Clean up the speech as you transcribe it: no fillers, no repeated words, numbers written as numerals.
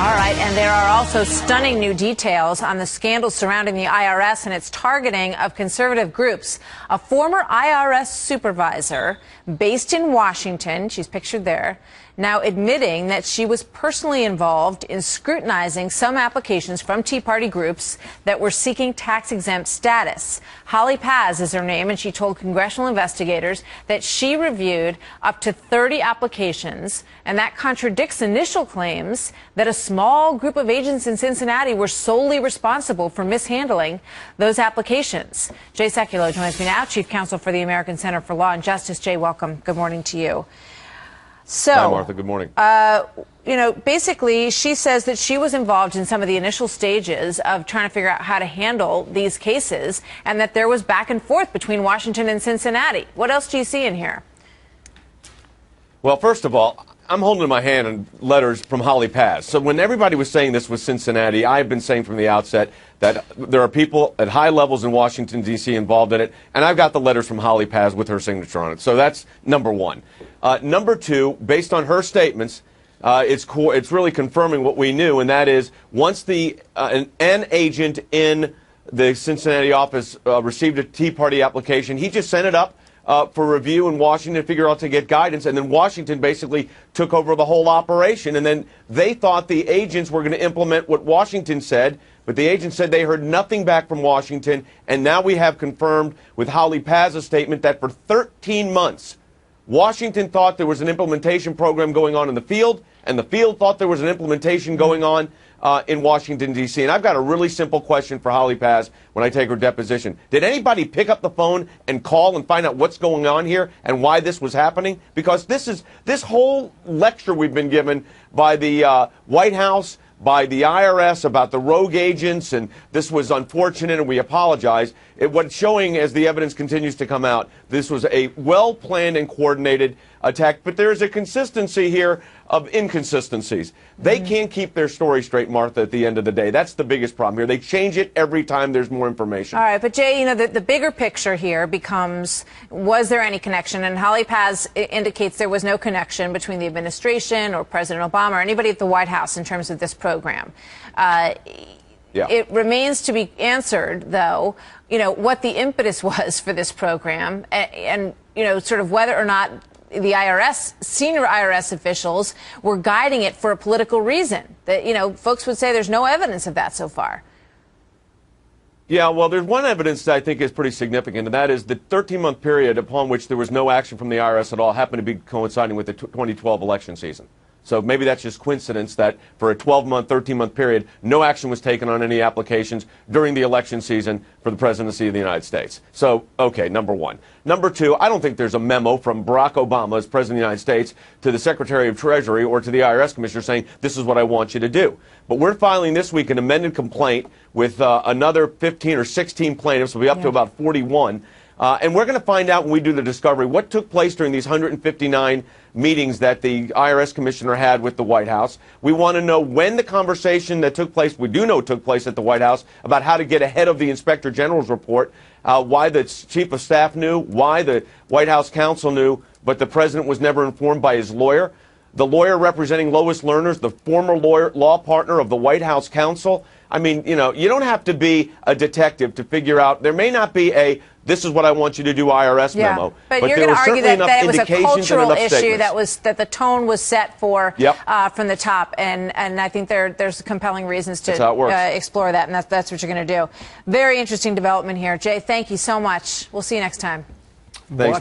All right, and there are also stunning new details on the scandal surrounding the IRS and its targeting of conservative groups. A former IRS supervisor based in Washington, she's pictured there, now admitting that she was personally involved in scrutinizing some applications from Tea Party groups that were seeking tax-exempt status. Holly Paz is her name, and she told congressional investigators that she reviewed up to 30 applications, and that contradicts initial claims that a small group of agents in Cincinnati were solely responsible for mishandling those applications. Jay Sekulow joins me now, Chief Counsel for the American Center for Law and Justice. Jay, welcome. Good morning to you. So, hi, Martha. Good morning. You know, basically, she says that she was involved in some of the initial stages of trying to figure out how to handle these cases, and that there was back and forth between Washington and Cincinnati. What else do you see in here? Well, first of all, I'm holding in my hand letters from Holly Paz. So when everybody was saying this was Cincinnati, I've been saying from the outset that there are people at high levels in Washington, D.C. involved in it, and I've got the letters from Holly Paz with her signature on it. So that's number one. Number two, based on her statements, it's really confirming what we knew, and that is once an agent in the Cincinnati office received a Tea Party application, he just sent it up for review in Washington to figure out to get guidance, and then Washington basically took over the whole operation, and then they thought the agents were going to implement what Washington said, but the agents said they heard nothing back from Washington, and now we have confirmed with Holly Paz's statement that for 13 months, Washington thought there was an implementation program going on in the field, and the field thought there was an implementation going on in Washington, D.C. And I've got a really simple question for Holly Paz when I take her deposition. Did anybody pick up the phone and call and find out what's going on here and why this was happening? Because this whole lecture we've been given by the White House, by the IRS about the rogue agents, and this was unfortunate and we apologize. What's showing as the evidence continues to come out, this was a well-planned and coordinated attack, but there's a consistency here of inconsistencies. They can't keep their story straight, Martha, at the end of the day. That's the biggest problem here. They change it every time there's more information. All right, but Jay, you know, the bigger picture here becomes, was there any connection? And Holly Paz indicates there was no connection between the administration or President Obama or anybody at the White House in terms of this program. Yeah. It remains to be answered, though, you know, what the impetus was for this program and you know, sort of whether or not the IRS, senior IRS officials were guiding it for a political reason. That, you know, folks would say there's no evidence of that so far. Yeah, well, there's one evidence that I think is pretty significant, and that is the 13-month period upon which there was no action from the IRS at all happened to be coinciding with the 2012 election season. So maybe that's just coincidence that for a 12-month, 13-month period, no action was taken on any applications during the election season for the presidency of the United States. So, okay, number one. Number two, I don't think there's a memo from Barack Obama as President of the United States to the Secretary of Treasury or to the IRS Commissioner saying, this is what I want you to do. But we're filing this week an amended complaint with another 15 or 16 plaintiffs. We'll be up to about 41. And we're going to find out when we do the discovery what took place during these 159 meetings that the IRS Commissioner had with the White House. We want to know when the conversation that took place, we do know took place at the White House, about how to get ahead of the Inspector General's report, why the Chief of Staff knew, why the White House counsel knew, but the President was never informed by his lawyer. The lawyer representing Lois Lerner, the former law partner of the White House counsel. I mean, you know, you don't have to be a detective to figure out. There may not be a this is what I want you to do IRS memo. But you're going to argue that it was a cultural issue, that the tone was set for from the top, and I think there's compelling reasons to explore that, and that's what you're going to do. Very interesting development here. Jay, thank you so much. We'll see you next time. Thanks.